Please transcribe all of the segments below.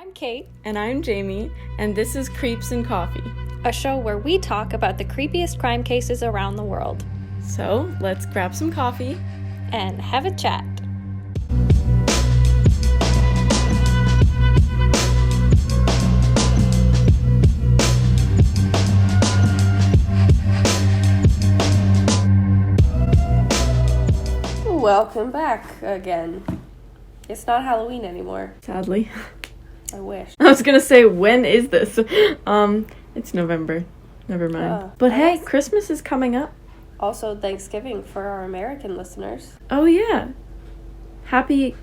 I'm Kate, And I'm Jamie, and this is Creeps and Coffee. a show where we talk about the creepiest crime cases around the world So, let's grab some coffee. and have a chat. Welcome back again. It's not Halloween anymore. Sadly. I wish. I was gonna say, when is this? It's November. Never mind. But hey, nice. Christmas is coming up. Also, Thanksgiving for our American listeners. Oh, yeah. Happy...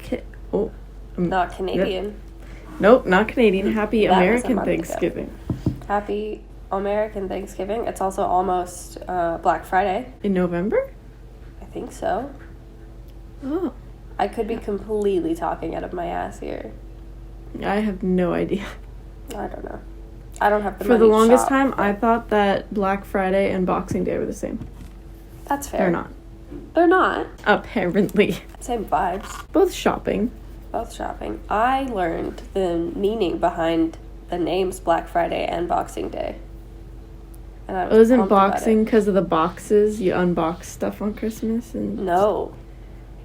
Not Canadian. Nope, not Canadian. Happy That was a American month ago. Thanksgiving. Happy American Thanksgiving. It's also almost Black Friday. In November? I think so. Oh. I could be completely talking out of my ass here. I have no idea. I don't know. I don't have the For money the to longest shop, time, but I thought that Black Friday and Boxing Day were the same. That's fair. They're not. They're not. Apparently. Same vibes. Both shopping. Both shopping. I learned the meaning behind the names Black Friday and Boxing Day. And I was Wasn't pumped about boxing it. because of the boxes? You unbox stuff on Christmas? And No.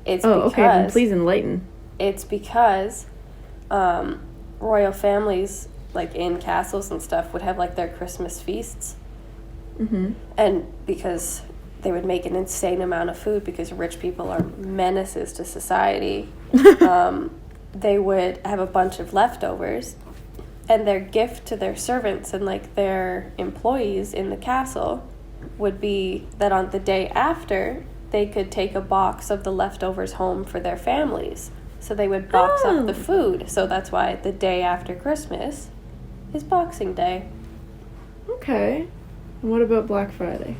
It's Oh, because okay, then please enlighten. It's because royal families, like in castles and stuff, would have like their Christmas feasts. Mm-hmm. And because they would make an insane amount of food because rich people are menaces to society, they would have a bunch of leftovers. And their gift to their servants and like their employees in the castle would be that on the day after, they could take a box of the leftovers home for their families. So they would box up the food. So that's why the day after Christmas is Boxing Day. Okay. And what about Black Friday?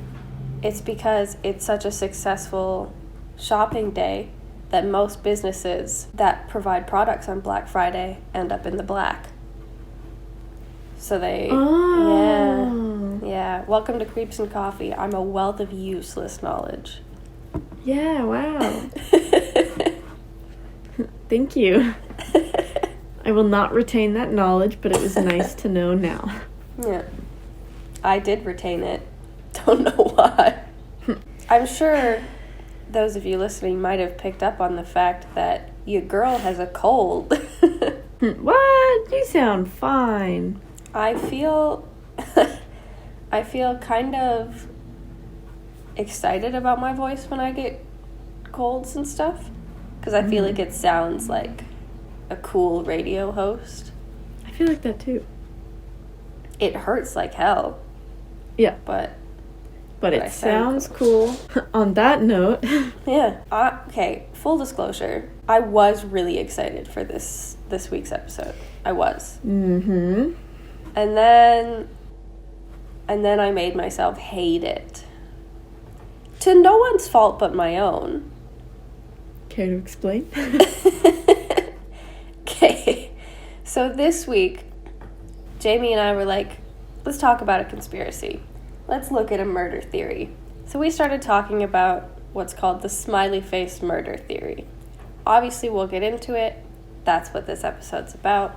It's because it's such a successful shopping day that most businesses that provide products on Black Friday end up in the black. So they, yeah. Welcome to Creeps and Coffee. I'm a wealth of useless knowledge. Yeah, wow. Thank you. I will not retain that knowledge, but it was nice to know now. Yeah. I did retain it. Don't know why. I'm sure those of you listening might have picked up on the fact that your girl has a cold. What? You sound fine. I feel kind of excited about my voice when I get colds and stuff, because I feel like it sounds like a cool radio host. I feel like that too. It hurts like hell. Yeah. But it I sounds sound cool. On that note. yeah. Okay, full disclosure, I was really excited for this week's episode. I was. Mm-hmm. And then I made myself hate it. To no one's fault but my own. Care to explain? Okay. So this week, Jamie and I were like, let's talk about a conspiracy. Let's look at a murder theory. So we started talking about what's called the Smiley face murder theory. Obviously, we'll get into it. That's what this episode's about.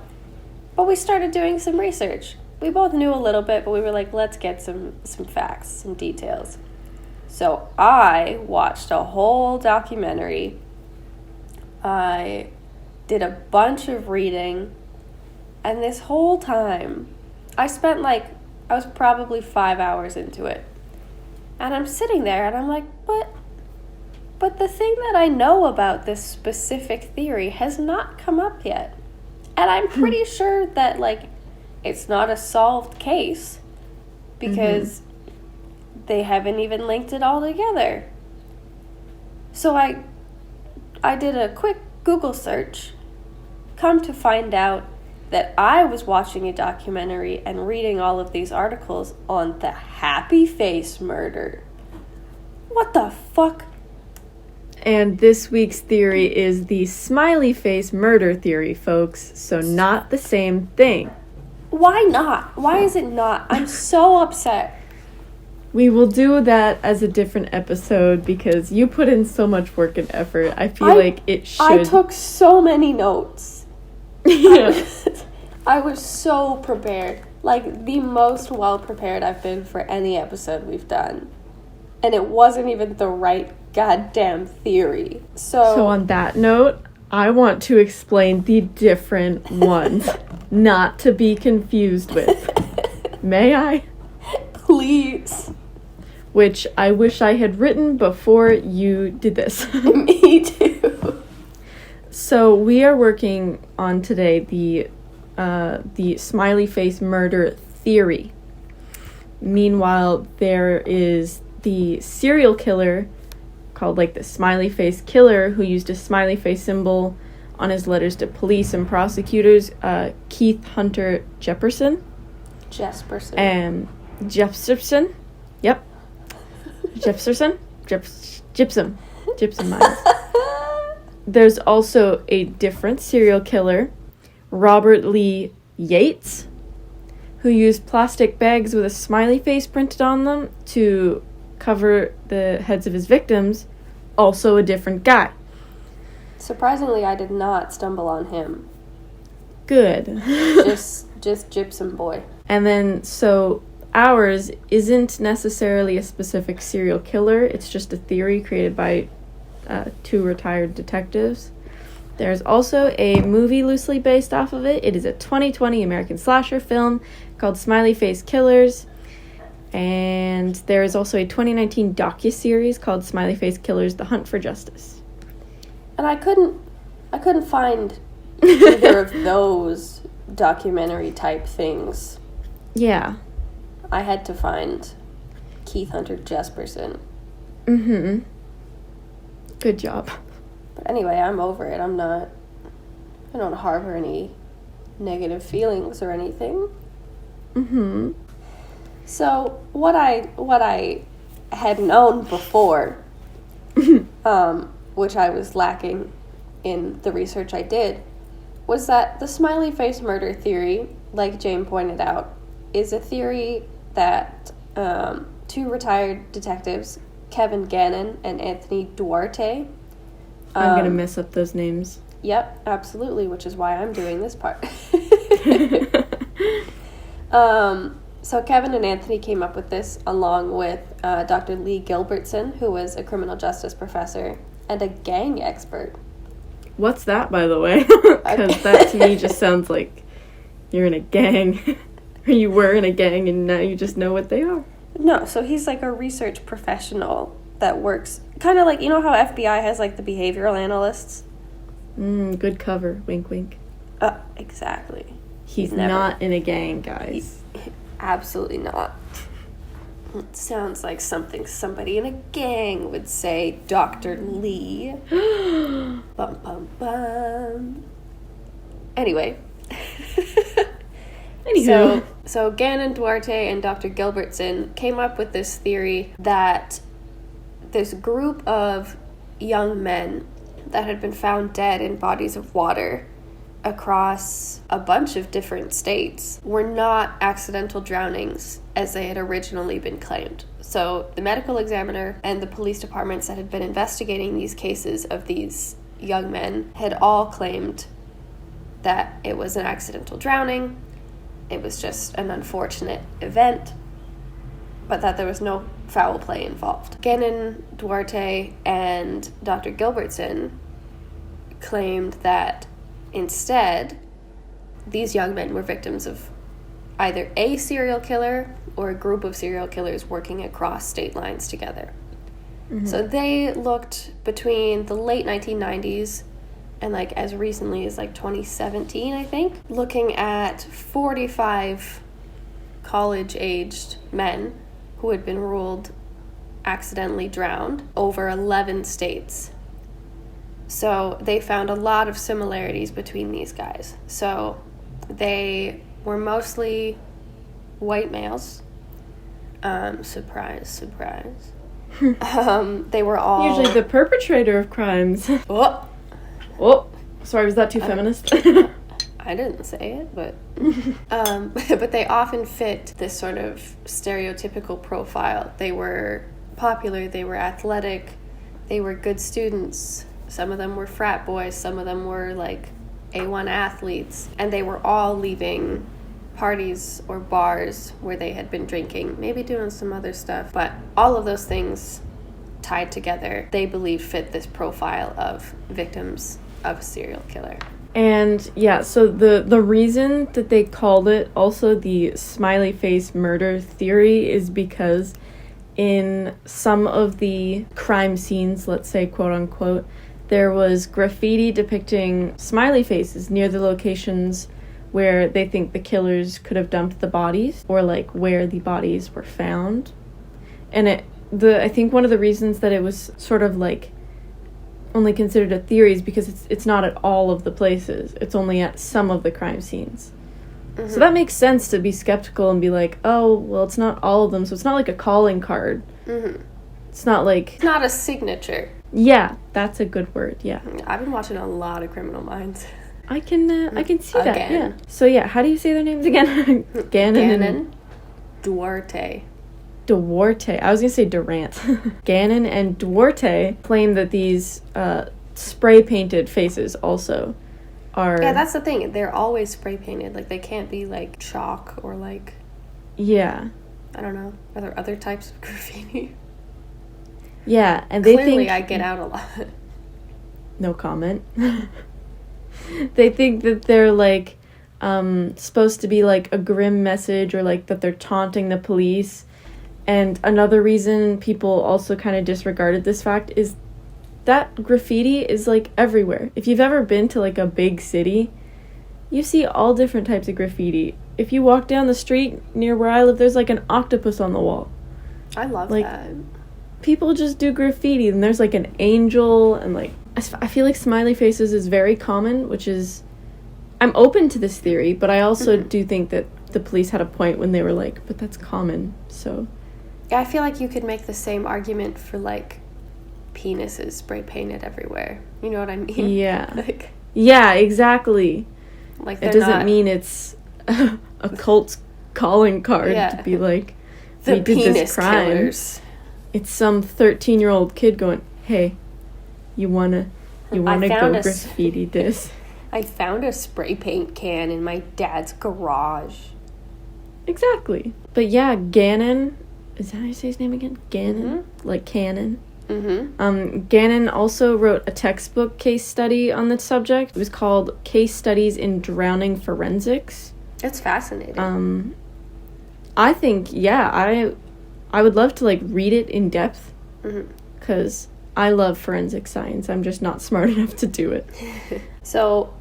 But we started doing some research. We both knew a little bit, but we were like, let's get some facts, some details. So I watched a whole documentary. I did a bunch of reading. And this whole time, I was probably 5 hours into it. And I'm sitting there and I'm like, but the thing that I know about this specific theory has not come up yet. And I'm pretty sure that, like, it's not a solved case because they haven't even linked it all together. So I did a quick Google search, come to find out that I was watching a documentary and reading all of these articles on the happy face murder. What the fuck? And this week's theory is the smiley face murder theory, folks. So not the same thing. Why not? Why is it not? I'm so upset. We will do that as a different episode because you put in so much work and effort. I feel like it should. I took so many notes. Yeah. I was so prepared. Like, the most well-prepared I've been for any episode we've done. And it wasn't even the right goddamn theory. So on that note, I want to explain the different ones, not to be confused with. May I? Please. Which I wish I had written before you did this. Me too. So we are working on today the smiley face murder theory. Meanwhile, there is the serial killer called like the smiley face killer who used a smiley face symbol on his letters to police and prosecutors, Keith Hunter Jefferson. Jefferson. Yep. Jefferson. Gypsum Miles. There's also a different serial killer, Robert Lee Yates, who used plastic bags with a smiley face printed on them to cover the heads of his victims. Also a different guy. Surprisingly, I did not stumble on him. Good. just Gypsum boy. And then, so ours isn't necessarily a specific serial killer. It's just a theory created by two retired detectives. There's also a movie loosely based off of it. It is a 2020 American slasher film called Smiley Face Killers. And there is also a 2019 docuseries called Smiley Face Killers: The Hunt for Justice. And I couldn't find either of those documentary type things. Yeah. I had to find Keith Hunter Jesperson. Mm-hmm. Good job. But anyway, I'm over it. I don't harbor any negative feelings or anything. Mm-hmm. So what I had known before, which I was lacking in the research I did, was that the smiley face murder theory, like Jane pointed out, is a theory that two retired detectives, Kevin Gannon and Anthony Duarte. I'm going to mess up those names. Yep, absolutely, which is why I'm doing this part. So Kevin and Anthony came up with this along with Dr. Lee Gilbertson, who was a criminal justice professor and a gang expert. What's that, by the way? Because that to me just sounds like you're in a gang. Or you were in a gang and now you just know what they are. No, so he's like a research professional that works kind of like, you know how FBI has like the behavioral analysts? Good cover. Wink, wink. Exactly. He's not in a gang, guys. Absolutely not. It sounds like something somebody in a gang would say, Dr. Lee. Bum, bum, bum. Anyway. Anywho. So Gannon, Duarte, and Dr. Gilbertson came up with this theory that this group of young men that had been found dead in bodies of water across a bunch of different states were not accidental drownings as they had originally been claimed. So the medical examiner and the police departments that had been investigating these cases of these young men had all claimed that it was an accidental drowning, it was just an unfortunate event, but that there was no foul play involved. Gannon, Duarte, and Dr. Gilbertson claimed that instead, these young men were victims of either a serial killer or a group of serial killers working across state lines together. Mm-hmm. So they looked between the late 1990s and like as recently as like 2017, I think, looking at 45 college-aged men who had been ruled accidentally drowned over 11 states. So they found a lot of similarities between these guys. So they were mostly white males. Surprise, surprise. They were all... Usually the perpetrator of crimes. Oh, sorry, was that too feminist? I didn't say it, but... but they often fit this sort of stereotypical profile. They were popular, they were athletic, they were good students. Some of them were frat boys, some of them were like A1 athletes, and they were all leaving parties or bars where they had been drinking, maybe doing some other stuff, but all of those things tied together, they believe fit this profile of victims of a serial killer. And yeah, so the reason that they called it also the smiley face murder theory is because in some of the crime scenes, let's say, quote unquote, there was graffiti depicting smiley faces near the locations where they think the killers could have dumped the bodies, or like where the bodies were found. And I think one of the reasons that it was sort of like only considered a theory is because it's not at all of the places. It's only at some of the crime scenes. Mm-hmm. So that makes sense to be skeptical and be like, oh, well, it's not all of them, so it's not like a calling card. Mm-hmm. It's not like... It's not a signature. Yeah, that's a good word, yeah. I've been watching a lot of Criminal Minds. I can see Again. that, yeah. So yeah, how do you say their names again? Gannon Duarte. Duarte. I was going to say Durant. Gannon and Duarte claim that these spray-painted faces also are... Yeah, that's the thing. They're always spray-painted. Like, they can't be, like, chalk or, like... Yeah. I don't know. Are there other types of graffiti? Yeah, and they Clearly, think... I get out a lot. No comment. They think that they're, like, supposed to be, like, a grim message or, like, that they're taunting the police. And another reason people also kind of disregarded this fact is that graffiti is, like, everywhere. If you've ever been to, like, a big city, you see all different types of graffiti. If you walk down the street near where I live, there's, like, an octopus on the wall. I love like, that. People just do graffiti, and there's, like, an angel, and, like, I feel like smiley faces is very common, which is... I'm open to this theory, but I also do think that the police had a point when they were like, but that's common, so... Yeah, I feel like you could make the same argument for, like, penises spray-painted everywhere. You know what I mean? Yeah. Like, yeah, exactly. Like, it doesn't mean it's a cult's calling card to be like, the we did this crime. Killers. It's some 13-year-old kid going, hey, you wanna go graffiti this? I found a spray paint can in my dad's garage. Exactly. But yeah, Gannon, is that how you say his name again? Gannon? Mm-hmm. Like Cannon? Mm-hmm. Gannon also wrote a textbook case study on the subject. It was called Case Studies in Drowning Forensics. It's fascinating. I think, yeah, I would love to, like, read it in depth, because I love forensic science. I'm just not smart enough to do it. So,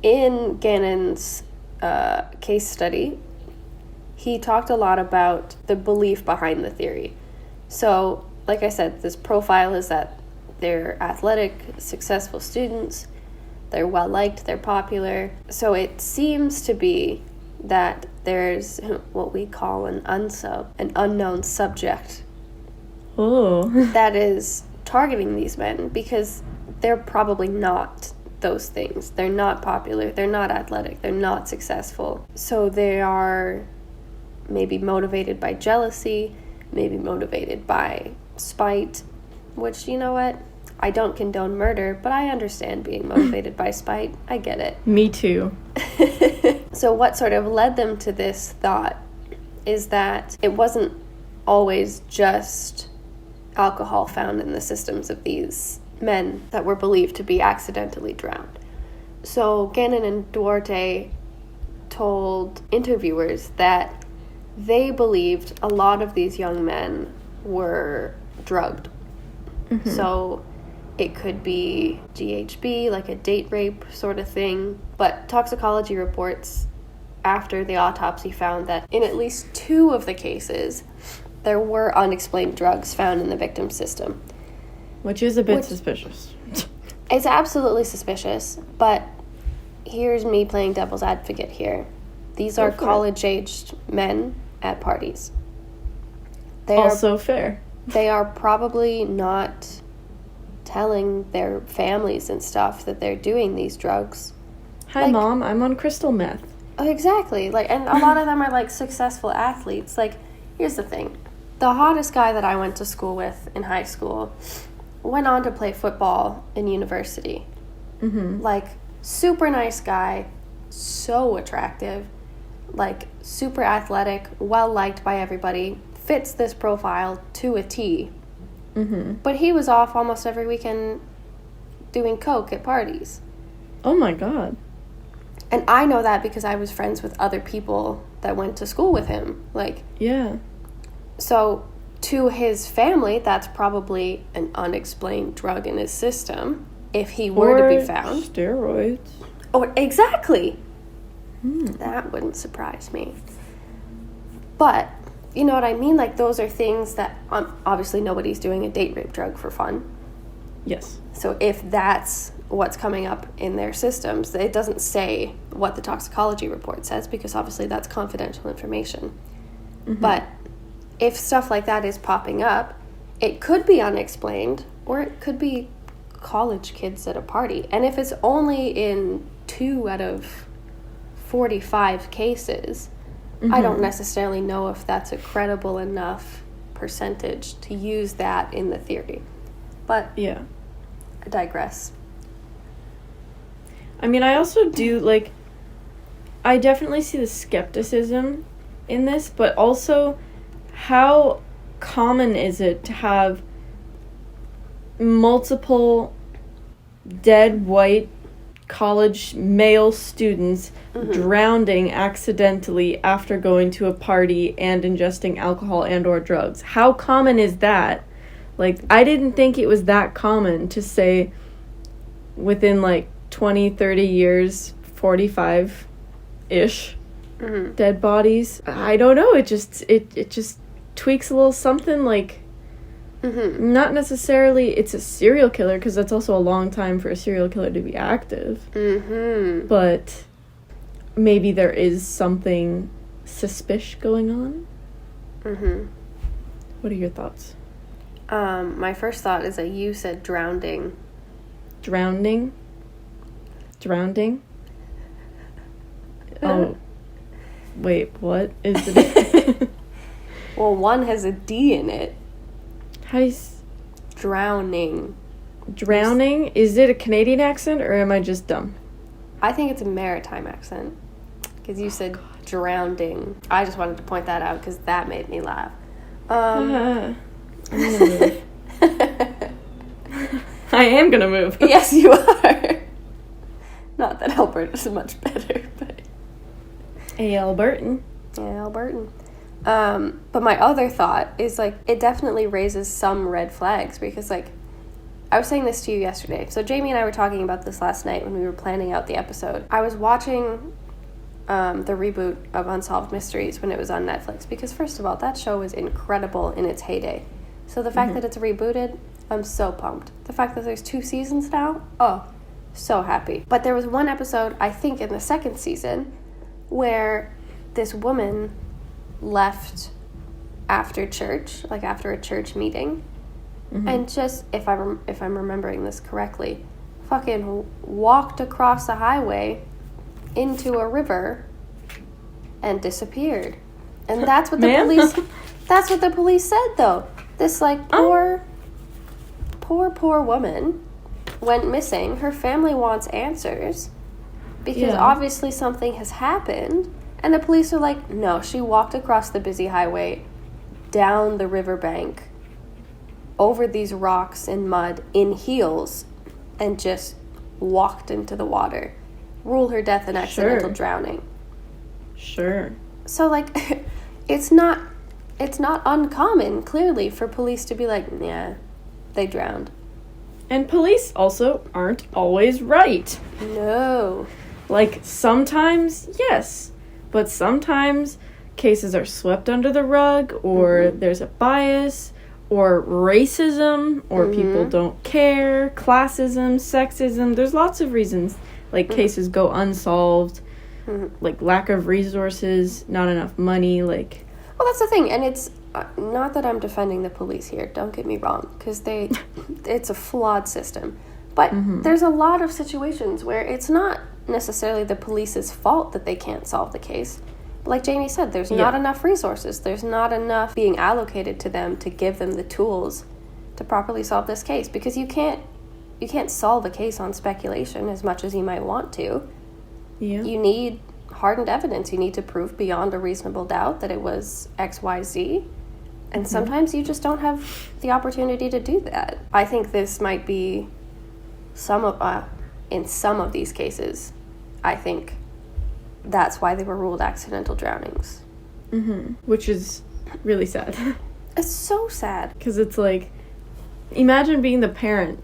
in Gannon's case study, he talked a lot about the belief behind the theory. So, like I said, this profile is that they're athletic, successful students, they're well-liked, they're popular. So it seems to be that there's what we call an unknown subject. Oh. That is targeting these men, because they're probably not those things. They're not popular, they're not athletic, they're not successful. So they are maybe motivated by jealousy, maybe motivated by spite, which, you know what? I don't condone murder, but I understand being motivated by spite. I get it. Me too. So what sort of led them to this thought is that it wasn't always just alcohol found in the systems of these men that were believed to be accidentally drowned. So Gannon and Duarte told interviewers that they believed a lot of these young men were drugged. So it could be GHB, like a date rape sort of thing. But toxicology reports after the autopsy found that in at least 2 of the cases, there were unexplained drugs found in the victim's system. Which is a bit suspicious. It's absolutely suspicious, but here's me playing devil's advocate here. These are college-aged men at parties. Also fair. They are probably not telling their families and stuff that they're doing these drugs. Hi, like, Mom, I'm on crystal meth. Exactly. Like, and a lot of them are, like, successful athletes. Like, here's the thing. The hottest guy that I went to school with in high school went on to play football in university. Like, super nice guy, so attractive, like super athletic, well liked by everybody, fits this profile to a T. Mm-hmm. But he was off almost every weekend doing coke at parties. Oh my God. And I know that because I was friends with other people that went to school with him. Like, Yeah. so to his family, that's probably an unexplained drug in his system if he were to be found. Steroids. Or exactly. That wouldn't surprise me. But, you know what I mean? Like, those are things that, obviously nobody's doing a date rape drug for fun. Yes. So if that's what's coming up in their systems, it doesn't say what the toxicology report says because obviously that's confidential information. Mm-hmm. But if stuff like that is popping up, it could be unexplained or it could be college kids at a party. And if it's only in 2 out of 45 cases, I don't necessarily know if that's a credible enough percentage to use that in the theory. But Yeah. I digress. I mean, I also do, like, I definitely see the skepticism in this, but also how common is it to have multiple dead white college male students drowning accidentally after going to a party and ingesting alcohol and or drugs? How common is that? Like, I didn't think it was that common to say within, like, 20, 30 years, 45-ish dead bodies. I don't know, it just tweaks a little something, like, not necessarily it's a serial killer, because that's also a long time for a serial killer to be active. But maybe there is something suspicious going on. What are your thoughts? My first thought is that you said drowning. Drowning? Oh, wait, what is the... Well, one has a D in it. How do you... Drowning. Drowning? Is it a Canadian accent, or am I just dumb? I think it's a maritime accent. Because you said drowning. I just wanted to point that out because that made me laugh. I'm gonna move. I am gonna move. Yes, you are. Not that Alberta's much better, but... Hey, Albertan. Yeah, Albertan. But my other thought is, like, it definitely raises some red flags because, like, I was saying this to you yesterday. So Jamie and I were talking about this last night when we were planning out the episode. I was watching the reboot of Unsolved Mysteries when it was on Netflix because, first of all, that show was incredible in its heyday. So the fact that it's rebooted, I'm so pumped. The fact that there's 2 seasons now, oh, so happy. But there was one episode, I think in the 2nd season, where this woman left after church, like after a church meeting, and just, if I'm remembering this correctly, fucking walked across the highway into a river and disappeared. And that's what the police said, though. This, like, poor woman went missing. Her family wants answers because obviously something has happened. And the police are like, no, she walked across the busy highway, down the riverbank, over these rocks and mud, in heels, and just walked into the water. Rule her death an accidental drowning. Sure. So, like, it's not uncommon, clearly, for police to be like, yeah, they drowned. And police also aren't always right. No. Like, sometimes, yes. But sometimes cases are swept under the rug, or there's a bias, or racism, or people don't care, classism, sexism. There's lots of reasons, like, cases go unsolved, like, lack of resources, not enough money, like... Well, that's the thing, and it's not that I'm defending the police here, don't get me wrong, because it's a flawed system. But there's a lot of situations where it's not necessarily the police's fault that they can't solve the case. But like Jamie said, there's not enough resources. There's not enough being allocated to them to give them the tools to properly solve this case. Because you can't solve a case on speculation as much as you might want to. Yeah. You need hardened evidence. You need to prove beyond a reasonable doubt that it was XYZ. And sometimes you just don't have the opportunity to do that. I think this might be in some of these cases, I think that's why they were ruled accidental drownings. Which is really sad. It's so sad. Because it's like, imagine being the parent,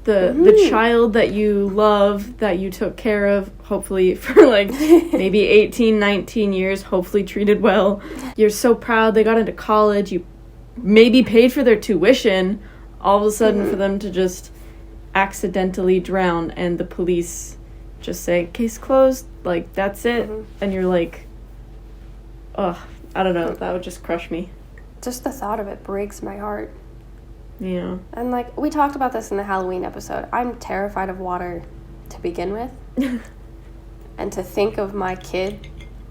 the child that you love, that you took care of, hopefully for like maybe 18, 19 years, hopefully treated well. You're so proud they got into college, you maybe paid for their tuition, all of a sudden for them to just accidentally drown and the police just say, case closed, like, that's it. And you're like, ugh, I don't know, that would just crush me. Just the thought of it breaks my heart. Yeah. And, like, we talked about this in the Halloween episode. I'm terrified of water to begin with. And to think of my kid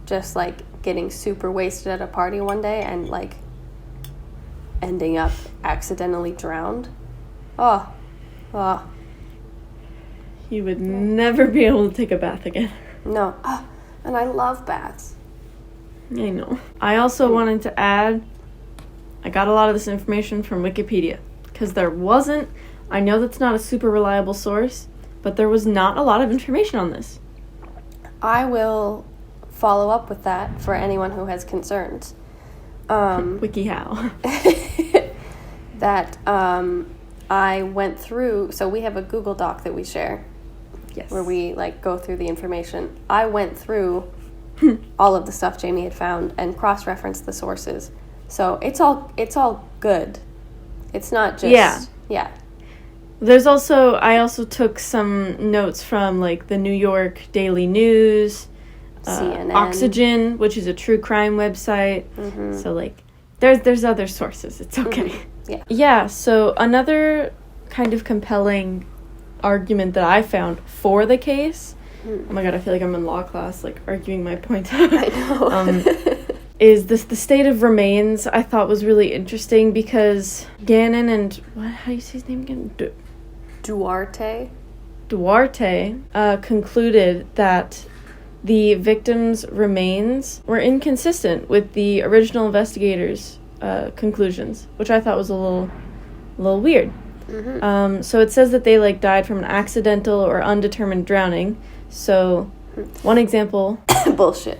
just, like, getting super wasted at a party one day and, like, ending up accidentally drowned. Oh. You would never be able to take a bath again. No. And I love baths. I know. I also wanted to add, I got a lot of this information from Wikipedia. Because there wasn't, I know that's not a super reliable source, but there was not a lot of information on this. I will follow up with that for anyone who has concerns. WikiHow. That I went through, so we have a Google Doc that we share. Yes. Where we, like, go through the information. I went through all of the stuff Jamie had found and cross-referenced the sources. So it's all good. It's not just... Yeah. There's also, I also took some notes from, like, the New York Daily News, CNN. Oxygen, which is a true crime website. So, like, there's other sources. It's okay. Yeah, so another kind of compelling argument that I found for the case, oh my god, I feel like I'm in law class, like, arguing my point. I know. Is this the state of remains. I thought was really interesting because Gannon and, how do you say his name again? Duarte concluded that the victims' remains were inconsistent with the original investigators' conclusions, which I thought was a little weird. So it says that they, like, died from an accidental or undetermined drowning. So one example. Bullshit.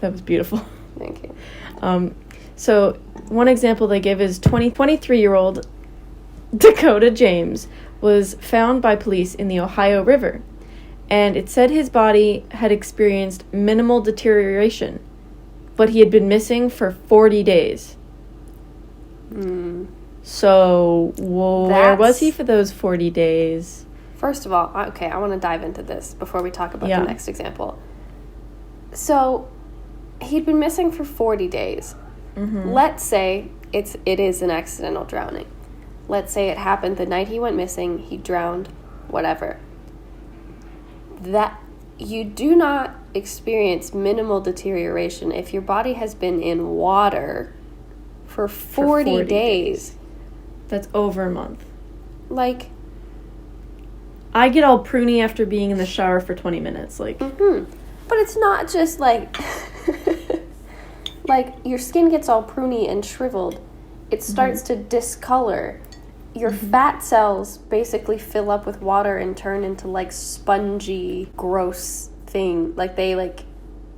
That was beautiful. Thank you. So one example they give is 23-year-old Dakota James was found by police in the Ohio River, and it said his body had experienced minimal deterioration, but he had been missing for 40 days. So where was he for those 40 days? First of all, okay, I want to dive into this before we talk about the next example. So he'd been missing for 40 days. Let's say it is an accidental drowning. Let's say it happened the night he went missing, he drowned, whatever. That you do not experience minimal deterioration if your body has been in water for 40 days. That's over a month. Like, I get all pruny after being in the shower for 20 minutes, like. But it's not just like, like, your skin gets all pruny and shriveled. It starts to discolor. Your fat cells basically fill up with water and turn into, like, spongy, gross thing. Like,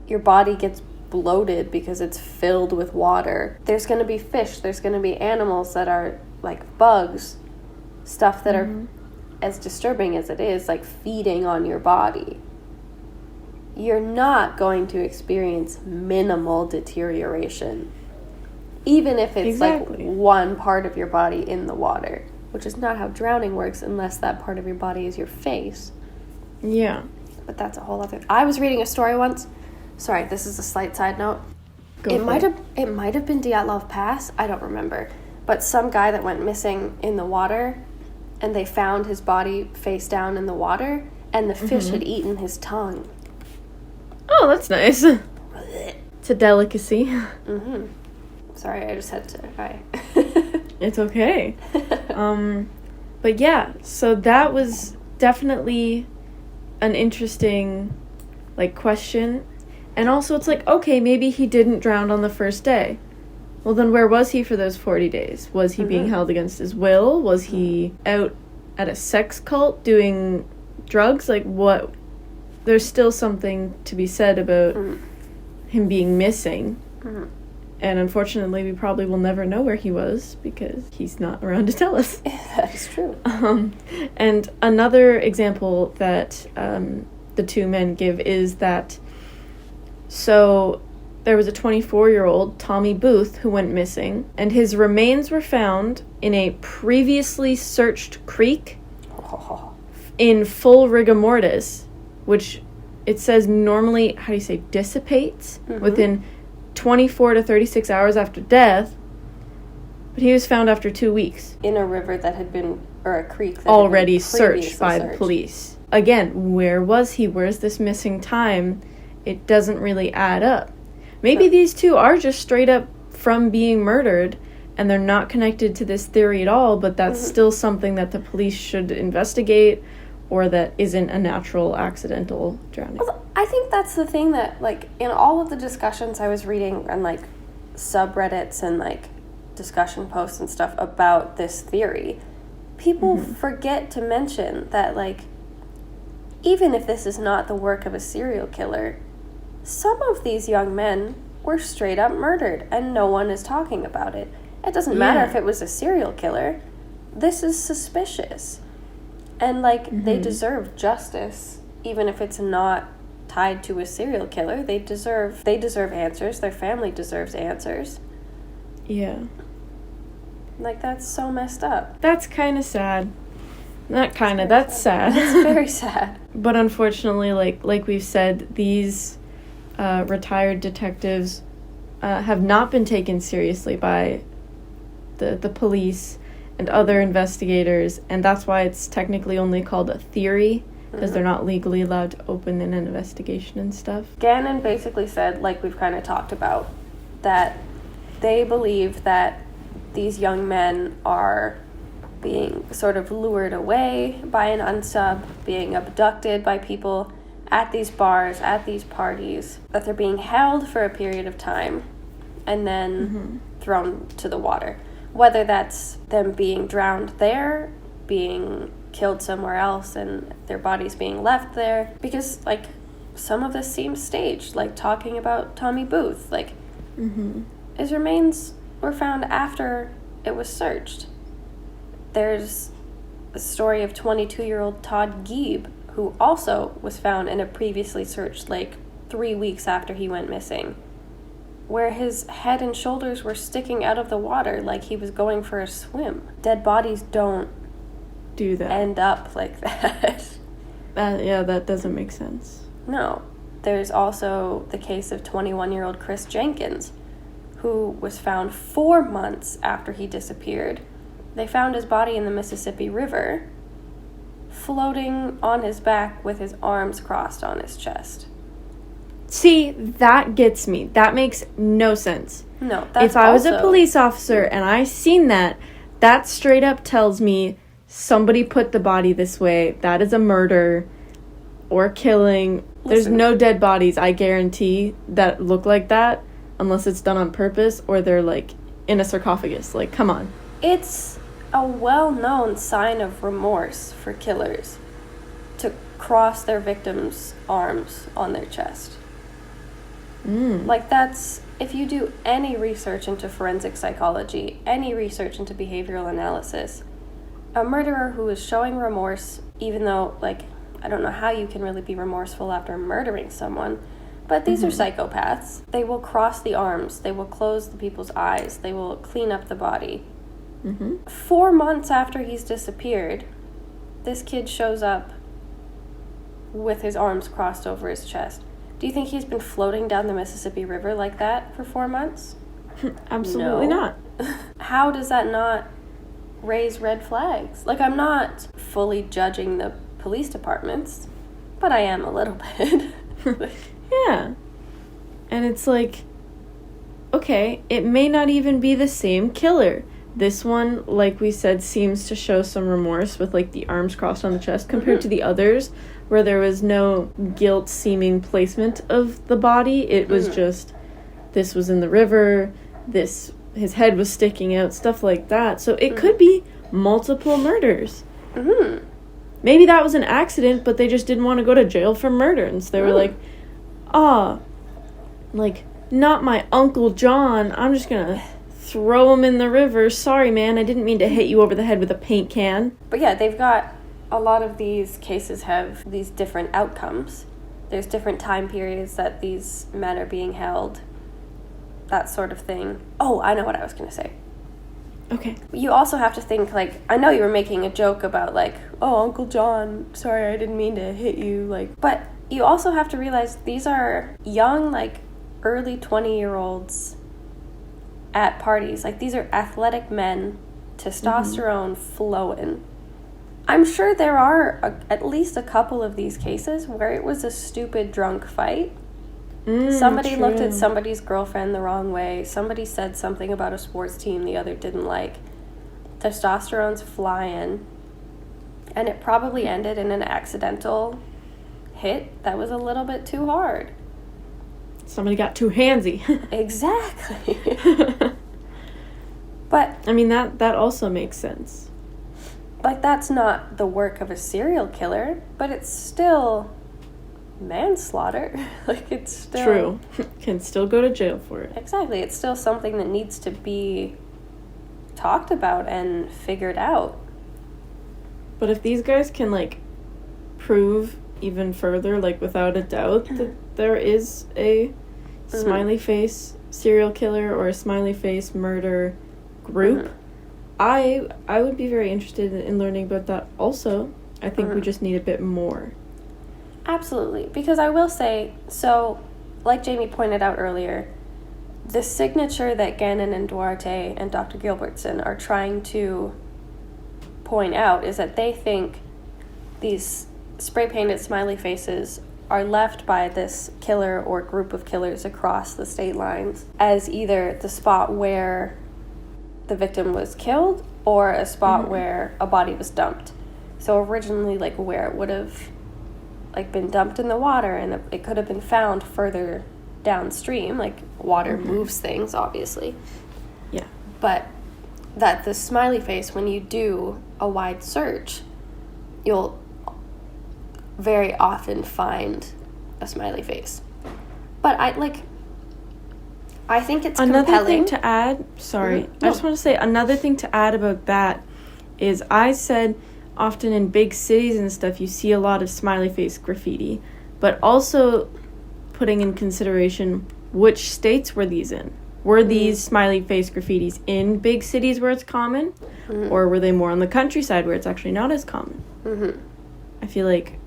your body gets bloated because it's filled with water. There's going to be fish. There's going to be animals that are, like, bugs. Stuff that are as disturbing as it is, like, feeding on your body. You're not going to experience minimal deterioration. Even if it's, like, one part of your body in the water, which is not how drowning works unless that part of your body is your face. Yeah. But that's a whole other... I was reading a story once. Sorry, this is a slight side note. It might have been Dyatlov Pass. I don't remember. But some guy that went missing in the water, and they found his body face down in the water, and the fish had eaten his tongue. Oh, that's nice. It's a delicacy. Sorry, I just had to... It's okay. But yeah, so that was definitely an interesting, like, question. And also it's like, okay, maybe he didn't drown on the first day. Well, then where was he for those 40 days? Was he being held against his will? Was he out at a sex cult doing drugs? Like, what? There's still something to be said about him being missing. And unfortunately, we probably will never know where he was because he's not around to tell us. That is true. And another example that the two men give is that, so there was a 24-year-old, Tommy Booth, who went missing, and his remains were found in a previously searched creek in full rigor mortis, which it says normally, how do you say, dissipates within 24 to 36 hours after death, but he was found after 2 weeks. In a river that had been, or a creek that already had been searched by the police. Again, where was he? Where's this missing time? It doesn't really add up. Maybe these two are just straight up from being murdered, and they're not connected to this theory at all, but that's still something that the police should investigate, or that isn't a natural accidental drowning. Well, I think that's the thing that, like, in all of the discussions I was reading on, like, subreddits and, like, discussion posts and stuff about this theory, people forget to mention that, like, even if this is not the work of a serial killer, some of these young men were straight up murdered, and no one is talking about it. It doesn't matter if it was a serial killer. This is suspicious. And, like, they deserve justice, even if it's not tied to a serial killer. They deserve answers. Their family deserves answers. Yeah. Like, that's so messed up. That's kind of sad. Not kind of, that's sad. It's very sad. But unfortunately, like we've said, these retired detectives have not been taken seriously by the police and other investigators, and that's why it's technically only called a theory, because they're not legally allowed to open an investigation and stuff. Gannon basically said, like we've kind of talked about, that they believe that these young men are being sort of lured away by an unsub, being abducted by people at these bars, at these parties, that they're being held for a period of time and then thrown to the water. Whether that's them being drowned there, being killed somewhere else, and their bodies being left there. Because, like, some of this seems staged, like talking about Tommy Booth. Like, his remains were found after it was searched. There's a story of 22-year-old Todd Gieb, who also was found in a previously searched lake 3 weeks after he went missing, where his head and shoulders were sticking out of the water like he was going for a swim. Dead bodies don't do that. End up like that. Yeah, that doesn't make sense. No. There's also the case of 21-year-old Chris Jenkins, who was found 4 months after he disappeared. They found his body in the Mississippi River, floating on his back with his arms crossed on his chest. See, that gets me. That makes no sense. No, that's if I was a police officer and I seen that, that straight up tells me somebody put the body this way. That is a murder or killing. There's no dead bodies, I guarantee, that look like that unless it's done on purpose or they're, like, in a sarcophagus. Like, come on. It's a well-known sign of remorse for killers to cross their victims' arms on their chest. Like, that's, if you do any research into forensic psychology, any research into behavioral analysis, a murderer who is showing remorse, even though, like, I don't know how you can really be remorseful after murdering someone, but these are psychopaths. They will cross the arms, they will close the people's eyes, they will clean up the body. 4 months after he's disappeared, this kid shows up with his arms crossed over his chest. Do you think he's been floating down the Mississippi River like that for 4 months? Absolutely not. How does that not raise red flags? Like, I'm not fully judging the police departments, but I am a little bit. Yeah. And it's like, okay, it may not even be the same killer. This one, like we said, seems to show some remorse with, like, the arms crossed on the chest compared to the others, where there was no guilt-seeming placement of the body. It was just, this was in the river, his head was sticking out, stuff like that. So it could be multiple murders. Maybe that was an accident, but they just didn't want to go to jail for murder. And so they were like, like, not my Uncle John. I'm just gonna throw him in the river. Sorry, man, I didn't mean to hit you over the head with a paint can. But yeah, they've got, a lot of these cases have these different outcomes. There's different time periods that these men are being held. That sort of thing. Oh, I know what I was gonna say. Okay. You also have to think, like, I know you were making a joke about, like, oh, Uncle John, sorry, I didn't mean to hit you, like, but you also have to realize these are young, like, early 20-year-olds at parties. Like, these are athletic men, testosterone flowing. I'm sure there are at least a couple of these cases where it was a stupid drunk fight. Somebody looked at somebody's girlfriend the wrong way. Somebody said something about a sports team the other didn't like. Testosterone's flying. And it probably ended in an accidental hit that was a little bit too hard. Somebody got too handsy. Exactly. But I mean, that also makes sense. Like, that's not the work of a serial killer, but it's still manslaughter. Like, it's still... True. Can still go to jail for it. Exactly. It's still something that needs to be talked about and figured out. But if these guys can, like, prove even further, like, without a doubt, that there is a smiley face serial killer or a smiley face murder group, I would be very interested in learning about that also. I think we just need a bit more. Absolutely. Because I will say, so, like Jamie pointed out earlier, the signature that Gannon and Duarte and Dr. Gilbertson are trying to point out is that they think these spray-painted smiley faces are left by this killer or group of killers across the state lines as either the spot where the victim was killed or a spot where a body was dumped. So originally, like, where it would have, like, been dumped in the water, and it could have been found further downstream. Like, water moves things, obviously. Yeah. But that the smiley face, when you do a wide search, you'll very often find a smiley face. But I think it's another compelling. Thing to add, sorry, No. I just want to say another thing to add about that is I said often in big cities and stuff you see a lot of smiley face graffiti, but also putting in consideration which states were these in. Were these smiley face graffitis in big cities where it's common, or were they more on the countryside where it's actually not as common? I feel like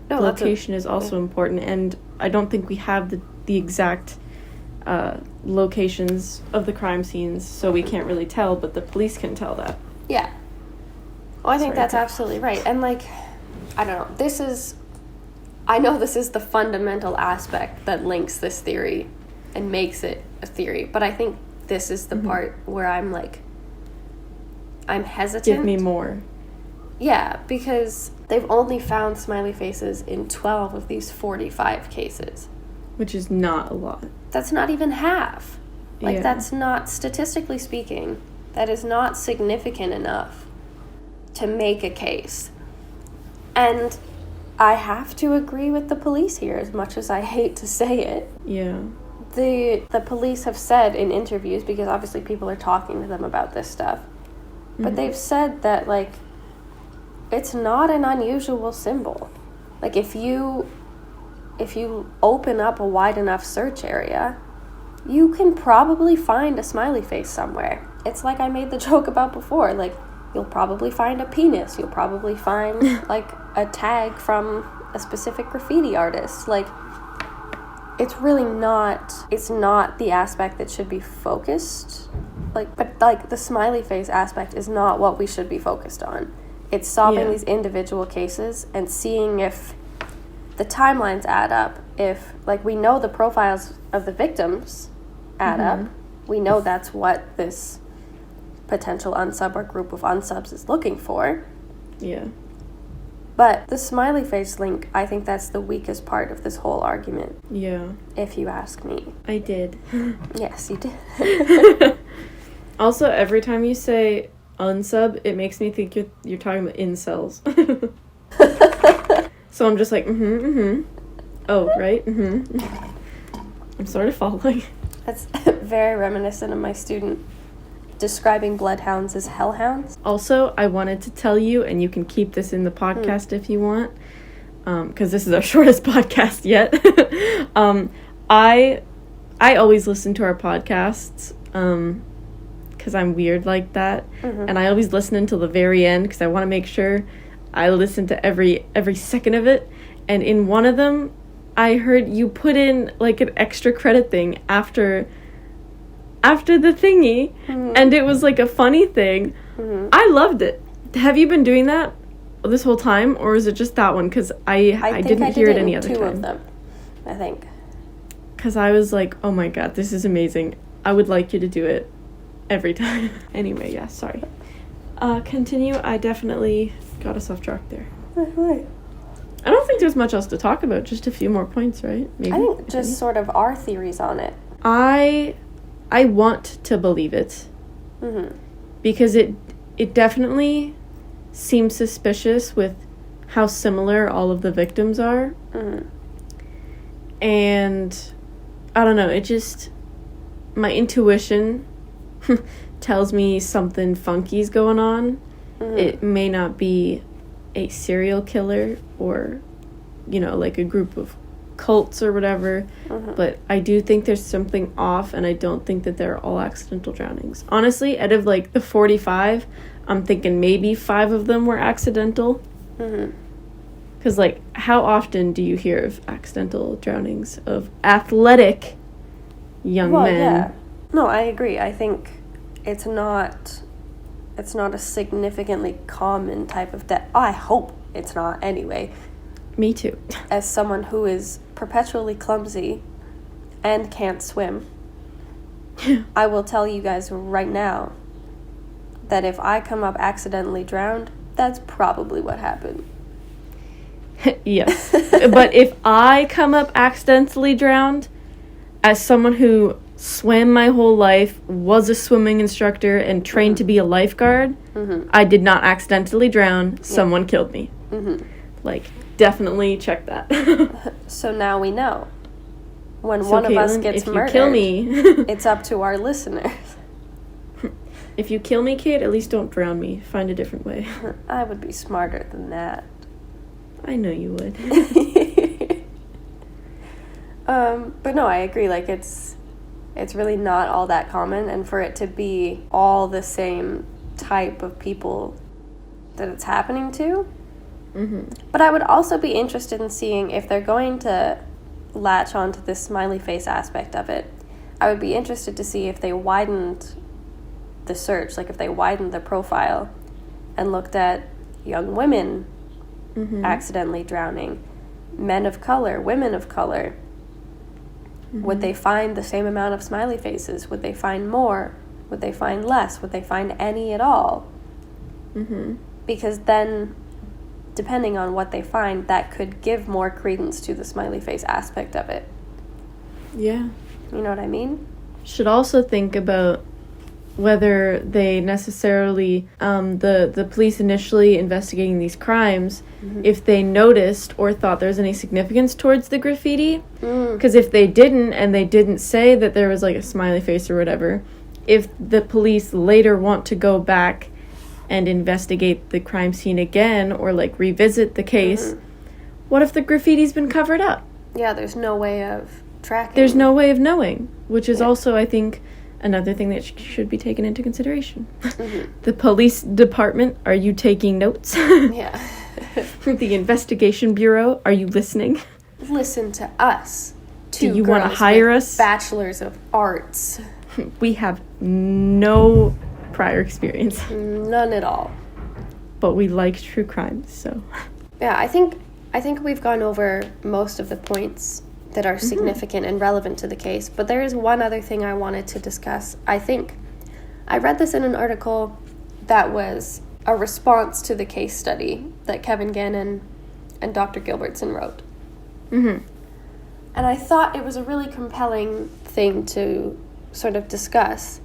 location is also important, and I don't think we have the exact locations of the crime scenes, so we can't really tell, but the police can tell that. Yeah. Well, I think that's absolutely right. And, like, I don't know, I know this is the fundamental aspect that links this theory and makes it a theory, but I think this is the part where I'm hesitant. Give me more. Yeah, because they've only found smiley faces in 12 of these 45 cases. Which is not a lot. That's not even half. Like, Yeah. that's not, statistically speaking, that is not significant enough to make a case. And I have to agree with the police here, as much as I hate to say it. Yeah. The police have said in interviews, because obviously people are talking to them about this stuff, but they've said that, like, it's not an unusual symbol. Like, if you open up a wide enough search area, you can probably find a smiley face somewhere. It's like I made the joke about before. Like, you'll probably find a penis. You'll probably find, like, a tag from a specific graffiti artist. Like, it's really not, it's not the aspect that should be focused. Like, but, like, the smiley face aspect is not what we should be focused on. It's solving these individual cases and seeing if the timelines add up. If, like, we know the profiles of the victims add up. We know that's what this potential unsub or group of unsubs is looking for. Yeah. But the smiley face link, I think that's the weakest part of this whole argument. Yeah. If you ask me. I did. Yes, you did. Also, every time you say unsub, it makes me think you're talking about incels. So I'm just like, Oh, right? I'm sort of following. That's very reminiscent of my student describing bloodhounds as hellhounds. Also, I wanted to tell you, and you can keep this in the podcast if you want, because this is our shortest podcast yet. I always listen to our podcasts, because I'm weird like that, and I always listen until the very end, because I want to make sure I listen to every second of it. And in one of them, I heard you put in like an extra credit thing after the thingy, and it was like a funny thing. I loved it. Have you been doing that this whole time, or is it just that one? Because I didn't hear it any other time. Two of them, I think. Because I was like, oh my god, this is amazing. I would like you to do it every time. Anyway, yeah, sorry. Continue. I definitely got us off track there. Right. I don't think there's much else to talk about. Just a few more points, right? Maybe. I think just sort of our theories on it. I want to believe it. Because it definitely seems suspicious with how similar all of the victims are. And I don't know, it just, my intuition tells me something funky's going on. It may not be a serial killer or, like a group of cults or whatever, but I do think there's something off, and I don't think that they're all accidental drownings. Honestly, out of like the 45, I'm thinking maybe 5 of them were accidental. Because like, how often do you hear of accidental drownings of athletic young men? Yeah. No, I agree. I think it's not a significantly common type of death. I hope it's not anyway. Me too. As someone who is perpetually clumsy and can't swim, I will tell you guys right now that if I come up accidentally drowned, that's probably what happened. Yes. But if I come up accidentally drowned, as someone who swam my whole life, was a swimming instructor, and trained to be a lifeguard, I did not accidentally drown. Someone killed me. Like, definitely check that. So now we know. When one of us gets murdered, kill me, it's up to our listeners. If you kill me, Kate, at least don't drown me. Find a different way. I would be smarter than that. I know you would. But no, I agree. Like, it's really not all that common, and for it to be all the same type of people that it's happening to. But I would also be interested in seeing if they're going to latch onto this smiley face aspect of it. I would be interested to see if they widened the search, like if they widened the profile and looked at young women accidentally drowning, men of color, women of color. Would they find the same amount of smiley faces? Would they find more? Would they find less? Would they find any at all? Because then, depending on what they find, that could give more credence to the smiley face aspect of it. Yeah. You know what I mean? Should also think about whether they necessarily, the police initially investigating these crimes, if they noticed or thought there was any significance towards the graffiti. Because if they didn't, and they didn't say that there was like a smiley face or whatever, if the police later want to go back and investigate the crime scene again, or like revisit the case, what if the graffiti's been covered up? Yeah, there's no way of tracking. There's no way of knowing, which is also, I think, another thing that should be taken into consideration. The police department, are you taking notes? Yeah. The investigation bureau, are you listening? Listen to us. Do you want to hire us? Bachelors of Arts. We have no prior experience. None at all. But we like true crime, so. Yeah, I think we've gone over most of the points that are significant and relevant to the case, but there is one other thing I wanted to discuss. I think I read this in an article that was a response to the case study that Kevin Gannon and Dr. Gilbertson wrote. Mm-hmm. And I thought it was a really compelling thing to sort of discuss,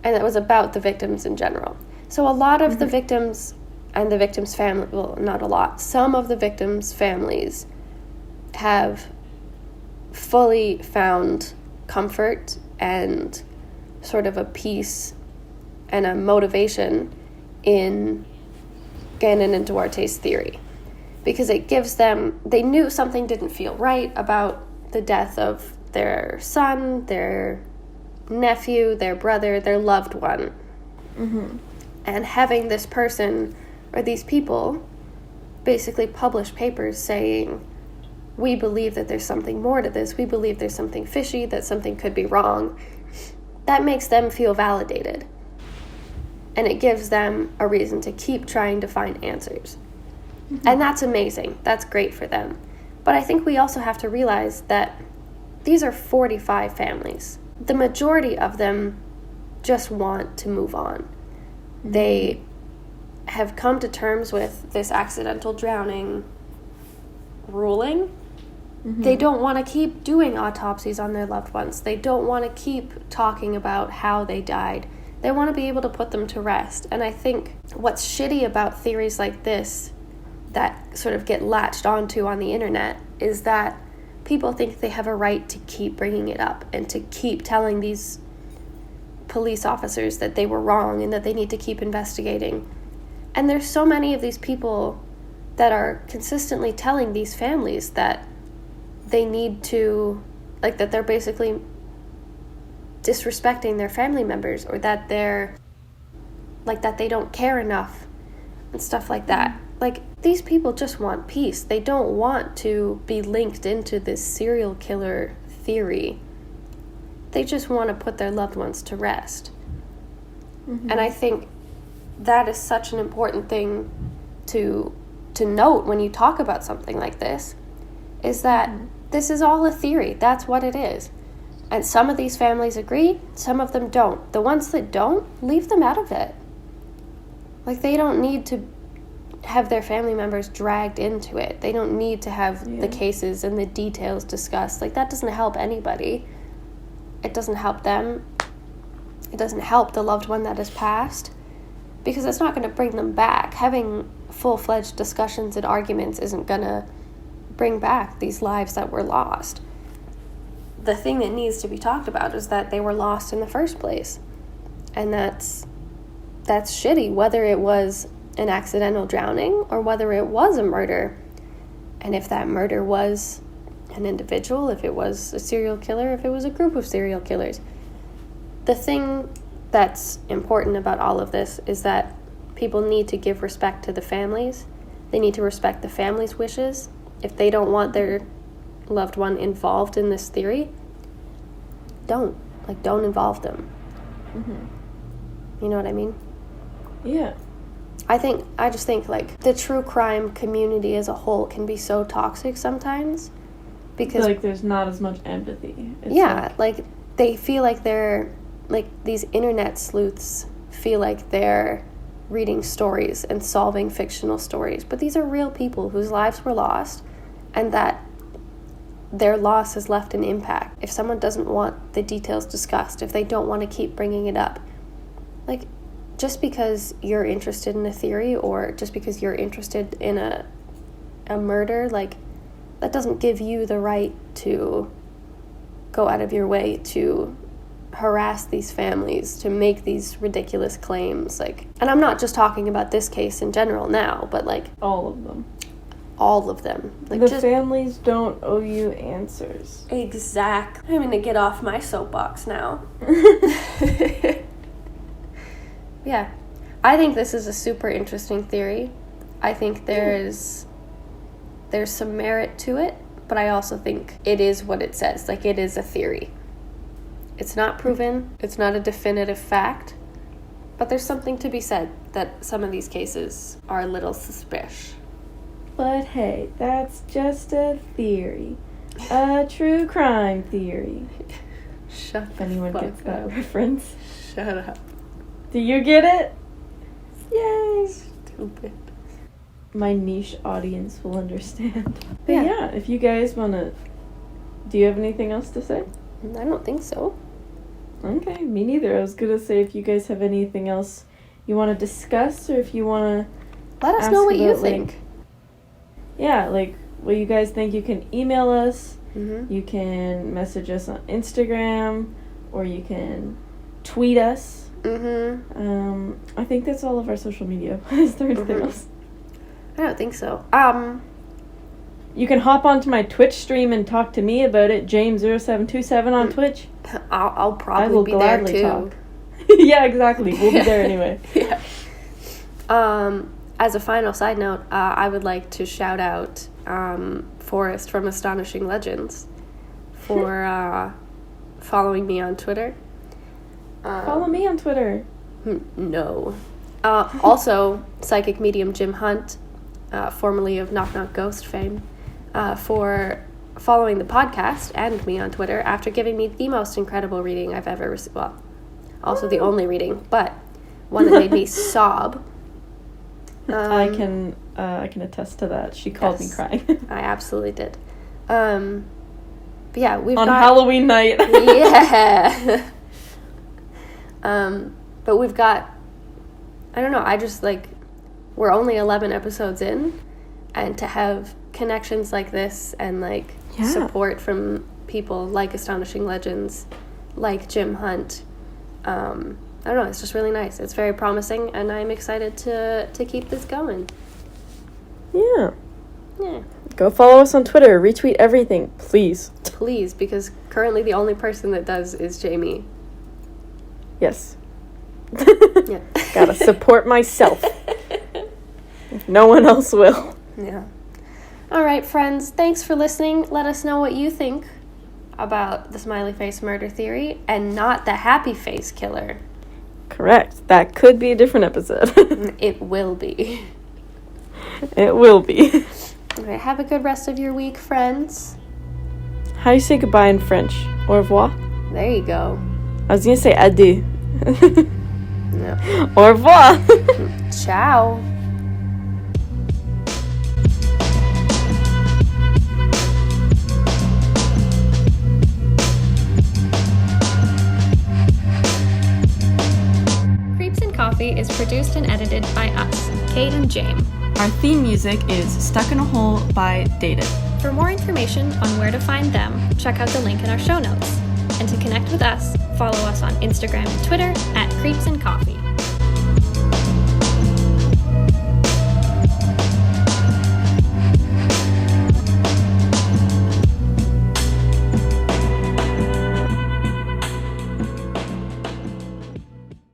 and it was about the victims in general. So a lot of the victims and the victims' family, well, not a lot, some of the victims' families have fully found comfort and sort of a peace and a motivation in Gannon and Duarte's theory, because it gives them, they knew something didn't feel right about the death of their son, their nephew, their brother, their loved one. Mm-hmm. And having this person or these people basically publish papers saying, we believe that there's something more to this, we believe there's something fishy, that something could be wrong, that makes them feel validated. And it gives them a reason to keep trying to find answers. Mm-hmm. And that's amazing. That's great for them. But I think we also have to realize that these are 45 families. The majority of them just want to move on. Mm-hmm. They have come to terms with this accidental drowning ruling. Mm-hmm. They don't want to keep doing autopsies on their loved ones. They don't want to keep talking about how they died. They want to be able to put them to rest. And I think what's shitty about theories like this that sort of get latched onto on the internet is that people think they have a right to keep bringing it up and to keep telling these police officers that they were wrong and that they need to keep investigating. And there's so many of these people that are consistently telling these families that they need to, like, that they're basically disrespecting their family members, or that they're, like, that they don't care enough and stuff like that. Like, these people just want peace. They don't want to be linked into this serial killer theory. They just want to put their loved ones to rest. Mm-hmm. And I think that is such an important thing to note when you talk about something like this, is that this is all a theory. That's what it is. And some of these families agree, some of them don't. The ones that don't, leave them out of it. Like, they don't need to have their family members dragged into it. They don't need to have the cases and the details discussed. Like, that doesn't help anybody. It doesn't help them. It doesn't help the loved one that has passed, because it's not going to bring them back. Having full-fledged discussions and arguments isn't going to bring back these lives that were lost. The thing that needs to be talked about is that they were lost in the first place. And that's shitty, whether it was an accidental drowning or whether it was a murder. And if that murder was an individual, if it was a serial killer, if it was a group of serial killers. The thing that's important about all of this is that people need to give respect to the families. They need to respect the family's wishes. If they don't want their loved one involved in this theory, don't involve them. Mm-hmm. You know what I mean? Yeah. I just think, like, the true crime community as a whole can be so toxic sometimes, because, like, there's not as much empathy. It's like they feel like they're, like, these internet sleuths feel like they're reading stories and solving fictional stories, but these are real people whose lives were lost, and that their loss has left an impact. If someone doesn't want the details discussed, if they don't want to keep bringing it up, like, just because you're interested in a theory, or just because you're interested in a murder, like, that doesn't give you the right to go out of your way to harass these families, to make these ridiculous claims. Like, and I'm not just talking about this case in general now, but, like, all of them. Like, the families don't owe you answers. Exactly. I'm gonna get off my soapbox now. Yeah. I think this is a super interesting theory. I think there's some merit to it, but I also think it is what it says. Like, it is a theory. It's not proven. It's not a definitive fact. But there's something to be said that some of these cases are a little suspicious. But hey, that's just a theory. A true crime theory. Shut if anyone the fuck gets that up. reference. Shut up. Do you get it? Yay! Stupid. My niche audience will understand. But Yeah. yeah, if you guys want to... Do you have anything else to say? I don't think so. Okay, me neither. I was going to say if you guys have anything else you want to discuss, or if you want to... Let us know what you think. Yeah, like, what you guys think. You can email us. Mm-hmm. You can message us on Instagram, or you can tweet us. Mm-hmm. I think that's all of our social media. Is there anything else? I don't think so. You can hop onto my Twitch stream and talk to me about it, James0727 on Twitch. I'll I probably will be there gladly too. talk. Yeah, exactly. We'll be there anyway. Yeah. As a final side note, I would like to shout out Forrest from Astonishing Legends for following me on Twitter. Follow me on Twitter. No. Also, psychic medium Jim Hunt, formerly of Knock Knock Ghost fame, for following the podcast and me on Twitter after giving me the most incredible reading I've ever received. Well, also the only reading, but one that made me sob. I can attest to that. She called me crying. I absolutely did. But yeah, we've on got... Halloween night. Yeah. But we've got... I don't know, I just, like... We're only 11 episodes in, and to have connections like this and, like, support from people like Astonishing Legends, like Jim Hunt, I don't know, it's just really nice. It's very promising, and I'm excited to keep this going. Yeah. Yeah. Go follow us on Twitter. Retweet everything, please. Please, because currently the only person that does is Jamie. Yes. Yeah. Gotta support myself. If no one else will. Yeah. All right, friends. Thanks for listening. Let us know what you think about the smiley face murder theory and not the happy face killer. Correct. That could be a different episode. It will be. It will be. All right, have a good rest of your week, friends. How do you say goodbye in French? Au revoir? There you go. I was gonna say adieu. No. Au revoir. Ciao. Creeps and Coffee is produced and edited by us, Kate and James. Our theme music is Stuck in a Hole by Dated. For more information on where to find them, check out the link in our show notes. And to connect with us, follow us on Instagram and Twitter @Creeps and Coffee.